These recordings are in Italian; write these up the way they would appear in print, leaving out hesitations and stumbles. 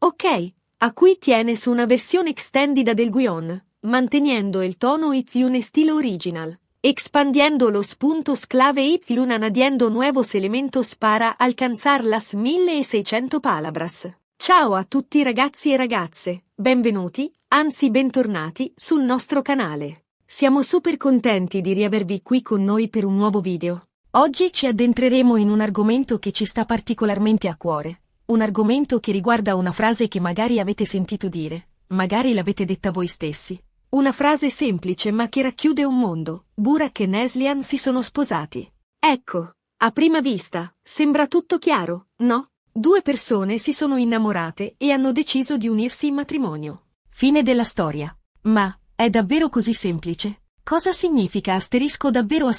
Ok, a cui tiene su una versione extendida del guion, mantenendo il tono y un estilo original, expandiendo lo spunto clave y añadiendo nuevos elementos para alcanzar las 1600 palabras. Ciao a tutti ragazzi e ragazze, benvenuti, anzi bentornati, sul nostro canale. Siamo super contenti di riavervi qui con noi per un nuovo video. Oggi ci addentreremo in un argomento che ci sta particolarmente a cuore. Un argomento che riguarda una frase che magari avete sentito dire, magari l'avete detta voi stessi. Una frase semplice ma che racchiude un mondo. Burak e Neslihan si sono sposati. Ecco, a prima vista, sembra tutto chiaro, no? Due persone si sono innamorate e hanno deciso di unirsi in matrimonio. Fine della storia. Ma, è davvero così semplice? Cosa significa davvero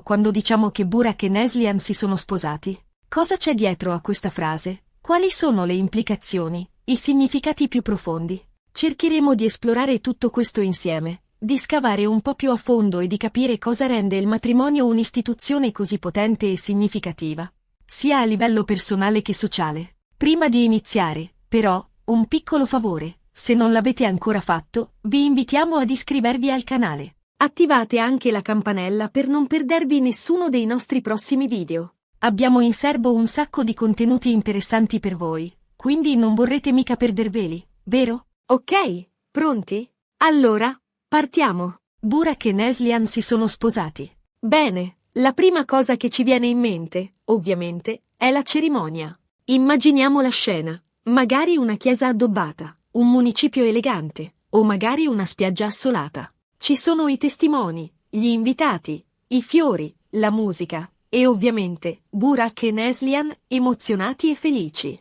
quando diciamo che Burak e Neslihan si sono sposati? Cosa c'è dietro a questa frase? Quali sono le implicazioni, i significati più profondi? Cercheremo di esplorare tutto questo insieme, di scavare un po' più a fondo e di capire cosa rende il matrimonio un'istituzione così potente e significativa, sia a livello personale che sociale. Prima di iniziare, però, un piccolo favore, se non l'avete ancora fatto, vi invitiamo ad iscrivervi al canale. Attivate anche la campanella per non perdervi nessuno dei nostri prossimi video. Abbiamo in serbo un sacco di contenuti interessanti per voi, quindi non vorrete mica perderveli, vero? Ok, pronti? Allora, partiamo. Burak e Neslihan si sono sposati. Bene, la prima cosa che ci viene in mente, ovviamente, è la cerimonia. Immaginiamo la scena, magari una chiesa addobbata, un municipio elegante, o magari una spiaggia assolata. Ci sono i testimoni, gli invitati, i fiori, la musica, e ovviamente, Burak e Neslihan, emozionati e felici.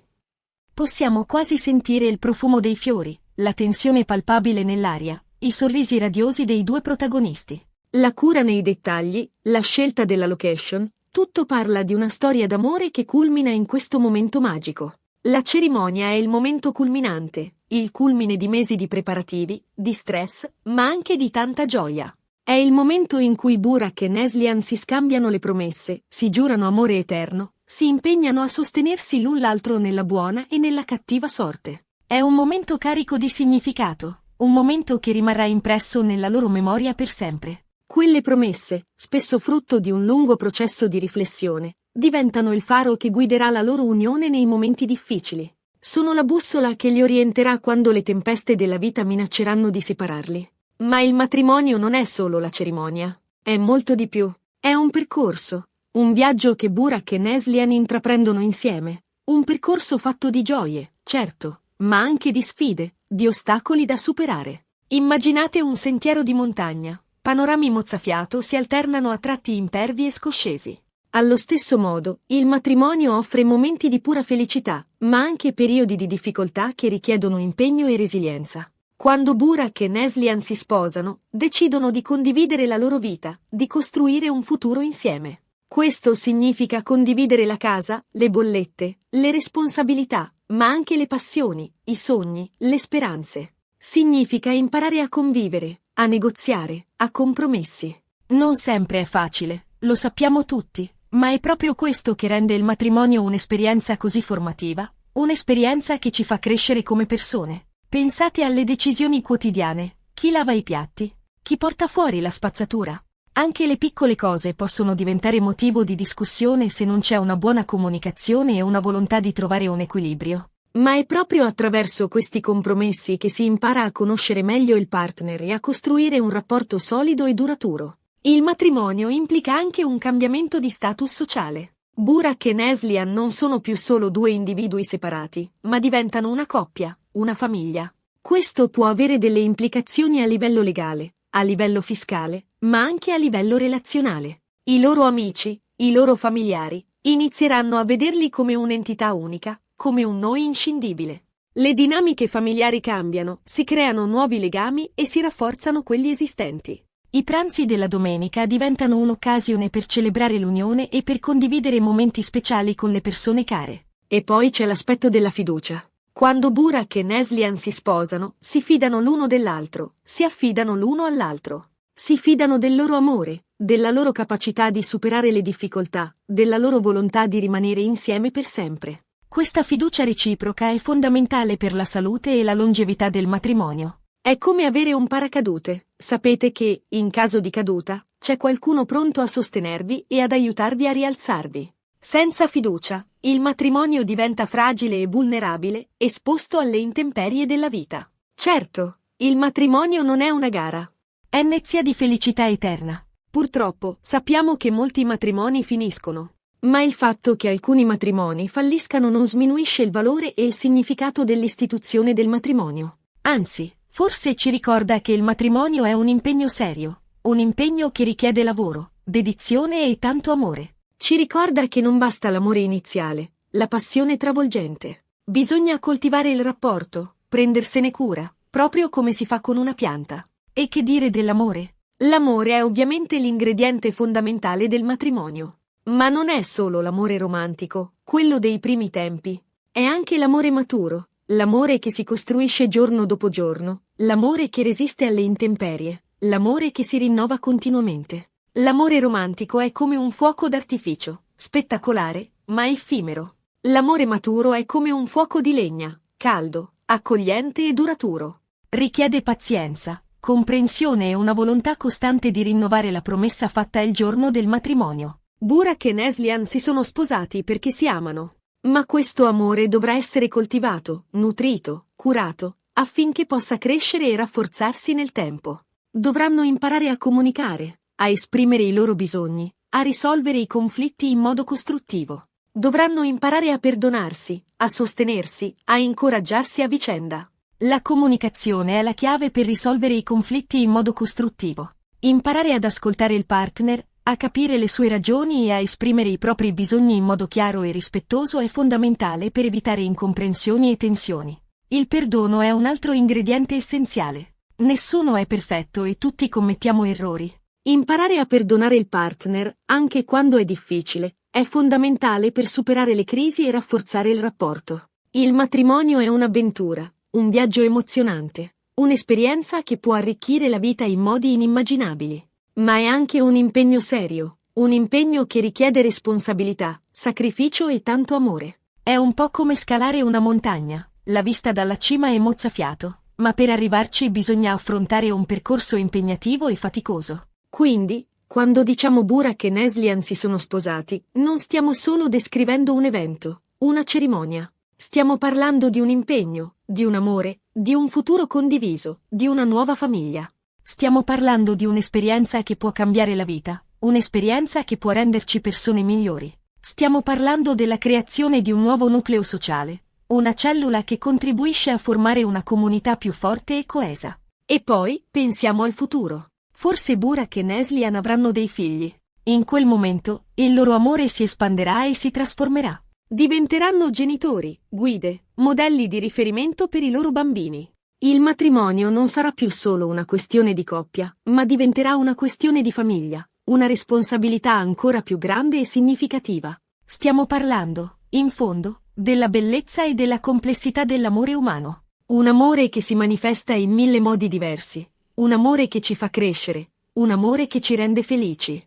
Possiamo quasi sentire il profumo dei fiori, la tensione palpabile nell'aria, i sorrisi radiosi dei due protagonisti. La cura nei dettagli, la scelta della location, tutto parla di una storia d'amore che culmina in questo momento magico. La cerimonia è il momento culminante, il culmine di mesi di preparativi, di stress, ma anche di tanta gioia. È il momento in cui Burak e Neslihan si scambiano le promesse, si giurano amore eterno, si impegnano a sostenersi l'un l'altro nella buona e nella cattiva sorte. È un momento carico di significato, un momento che rimarrà impresso nella loro memoria per sempre. Quelle promesse, spesso frutto di un lungo processo di riflessione, diventano il faro che guiderà la loro unione nei momenti difficili. Sono la bussola che li orienterà quando le tempeste della vita minacceranno di separarli. Ma il matrimonio non è solo la cerimonia, è molto di più. È un percorso, un viaggio che Burak e Neslihan intraprendono insieme. Un percorso fatto di gioie, certo, ma anche di sfide, di ostacoli da superare. Immaginate un sentiero di montagna. Panorami mozzafiato si alternano a tratti impervi e scoscesi. Allo stesso modo, il matrimonio offre momenti di pura felicità, ma anche periodi di difficoltà che richiedono impegno e resilienza. Quando Burak e Neslihan si sposano, decidono di condividere la loro vita, di costruire un futuro insieme. Questo significa condividere la casa, le bollette, le responsabilità, ma anche le passioni, i sogni, le speranze. Significa imparare a convivere, a negoziare, a compromessi. Non sempre è facile, lo sappiamo tutti, ma è proprio questo che rende il matrimonio un'esperienza così formativa, un'esperienza che ci fa crescere come persone. Pensate alle decisioni quotidiane. Chi lava i piatti? Chi porta fuori la spazzatura? Anche le piccole cose possono diventare motivo di discussione se non c'è una buona comunicazione e una volontà di trovare un equilibrio. Ma è proprio attraverso questi compromessi che si impara a conoscere meglio il partner e a costruire un rapporto solido e duraturo. Il matrimonio implica anche un cambiamento di status sociale. Burak e Neslihan non sono più solo due individui separati, ma diventano una coppia, una famiglia. Questo può avere delle implicazioni a livello legale, a livello fiscale, ma anche a livello relazionale. I loro amici, i loro familiari, inizieranno a vederli come un'entità unica, come un noi inscindibile. Le dinamiche familiari cambiano, si creano nuovi legami e si rafforzano quelli esistenti. I pranzi della domenica diventano un'occasione per celebrare l'unione e per condividere momenti speciali con le persone care. E poi c'è l'aspetto della fiducia. Quando Burak e Neslihan si sposano, si fidano l'uno dell'altro, si affidano l'uno all'altro. Si fidano del loro amore, della loro capacità di superare le difficoltà, della loro volontà di rimanere insieme per sempre. Questa fiducia reciproca è fondamentale per la salute e la longevità del matrimonio. È come avere un paracadute. Sapete che, in caso di caduta, c'è qualcuno pronto a sostenervi e ad aiutarvi a rialzarvi. Senza fiducia, il matrimonio diventa fragile e vulnerabile, esposto alle intemperie della vita. Certo, il matrimonio non è una gara. È nezzia di felicità eterna. Purtroppo, sappiamo che molti matrimoni finiscono. Ma il fatto che alcuni matrimoni falliscano non sminuisce il valore e il significato dell'istituzione del matrimonio. Anzi, forse ci ricorda che il matrimonio è un impegno serio, un impegno che richiede lavoro, dedizione e tanto amore. Ci ricorda che non basta l'amore iniziale, la passione travolgente. Bisogna coltivare il rapporto, prendersene cura, proprio come si fa con una pianta. E che dire dell'amore? L'amore è ovviamente l'ingrediente fondamentale del matrimonio. Ma non è solo l'amore romantico, quello dei primi tempi. È anche l'amore maturo, l'amore che si costruisce giorno dopo giorno, l'amore che resiste alle intemperie, l'amore che si rinnova continuamente. L'amore romantico è come un fuoco d'artificio, spettacolare, ma effimero. L'amore maturo è come un fuoco di legna, caldo, accogliente e duraturo. Richiede pazienza, comprensione e una volontà costante di rinnovare la promessa fatta il giorno del matrimonio. Burak e Neslihan si sono sposati perché si amano. Ma questo amore dovrà essere coltivato, nutrito, curato, affinché possa crescere e rafforzarsi nel tempo. Dovranno imparare a comunicare, a esprimere i loro bisogni, a risolvere i conflitti in modo costruttivo. Dovranno imparare a perdonarsi, a sostenersi, a incoraggiarsi a vicenda. La comunicazione è la chiave per risolvere i conflitti in modo costruttivo. Imparare ad ascoltare il partner, a capire le sue ragioni e a esprimere i propri bisogni in modo chiaro e rispettoso è fondamentale per evitare incomprensioni e tensioni. Il perdono è un altro ingrediente essenziale. Nessuno è perfetto e tutti commettiamo errori. Imparare a perdonare il partner, anche quando è difficile, è fondamentale per superare le crisi e rafforzare il rapporto. Il matrimonio è un'avventura, un viaggio emozionante, un'esperienza che può arricchire la vita in modi inimmaginabili. Ma è anche un impegno serio, un impegno che richiede responsabilità, sacrificio e tanto amore. È un po' come scalare una montagna, la vista dalla cima è mozzafiato, ma per arrivarci bisogna affrontare un percorso impegnativo e faticoso. Quindi, quando diciamo Burak e Neslihan si sono sposati, non stiamo solo descrivendo un evento, una cerimonia. Stiamo parlando di un impegno, di un amore, di un futuro condiviso, di una nuova famiglia. Stiamo parlando di un'esperienza che può cambiare la vita, un'esperienza che può renderci persone migliori. Stiamo parlando della creazione di un nuovo nucleo sociale, una cellula che contribuisce a formare una comunità più forte e coesa. E poi, pensiamo al futuro. Forse Burak e Neslihan avranno dei figli. In quel momento, il loro amore si espanderà e si trasformerà. Diventeranno genitori, guide, modelli di riferimento per i loro bambini. Il matrimonio non sarà più solo una questione di coppia, ma diventerà una questione di famiglia, una responsabilità ancora più grande e significativa. Stiamo parlando, in fondo, della bellezza e della complessità dell'amore umano. Un amore che si manifesta in mille modi diversi, un amore che ci fa crescere, un amore che ci rende felici.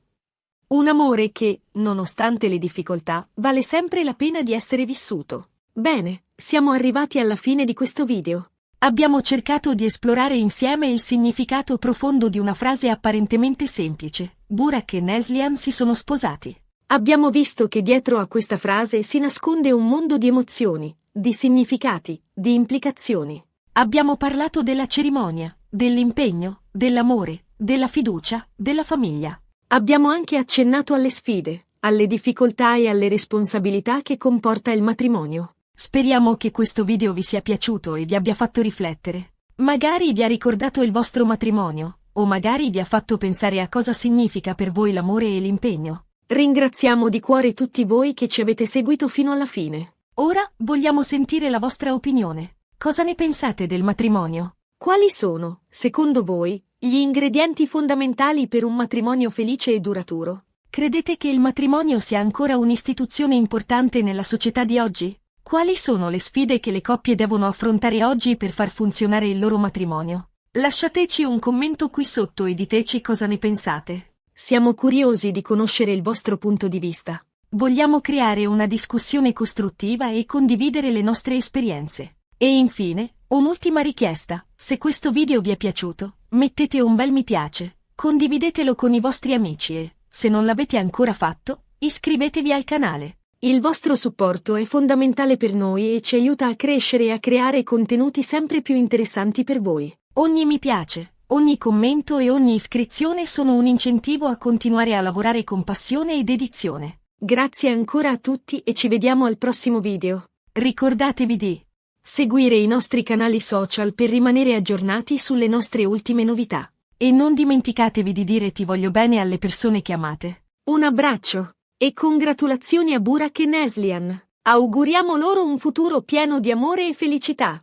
Un amore che, nonostante le difficoltà, vale sempre la pena di essere vissuto. Bene, siamo arrivati alla fine di questo video. Abbiamo cercato di esplorare insieme il significato profondo di una frase apparentemente semplice. Burak e Neslihan si sono sposati. Abbiamo visto che dietro a questa frase si nasconde un mondo di emozioni, di significati, di implicazioni. Abbiamo parlato della cerimonia, dell'impegno, dell'amore, della fiducia, della famiglia. Abbiamo anche accennato alle sfide, alle difficoltà e alle responsabilità che comporta il matrimonio. Speriamo che questo video vi sia piaciuto e vi abbia fatto riflettere. Magari vi ha ricordato il vostro matrimonio, o magari vi ha fatto pensare a cosa significa per voi l'amore e l'impegno. Ringraziamo di cuore tutti voi che ci avete seguito fino alla fine. Ora vogliamo sentire la vostra opinione. Cosa ne pensate del matrimonio? Quali sono, secondo voi, gli ingredienti fondamentali per un matrimonio felice e duraturo? Credete che il matrimonio sia ancora un'istituzione importante nella società di oggi? Quali sono le sfide che le coppie devono affrontare oggi per far funzionare il loro matrimonio? Lasciateci un commento qui sotto e diteci cosa ne pensate. Siamo curiosi di conoscere il vostro punto di vista. Vogliamo creare una discussione costruttiva e condividere le nostre esperienze. E infine, un'ultima richiesta: se questo video vi è piaciuto, mettete un bel mi piace, condividetelo con i vostri amici e, se non l'avete ancora fatto, iscrivetevi al canale. Il vostro supporto è fondamentale per noi e ci aiuta a crescere e a creare contenuti sempre più interessanti per voi. Ogni mi piace, ogni commento e ogni iscrizione sono un incentivo a continuare a lavorare con passione e dedizione. Grazie ancora a tutti e ci vediamo al prossimo video. Ricordatevi di seguire i nostri canali social per rimanere aggiornati sulle nostre ultime novità. E non dimenticatevi di dire ti voglio bene alle persone che amate. Un abbraccio e congratulazioni a Burak e Neslihan. Auguriamo loro un futuro pieno di amore e felicità.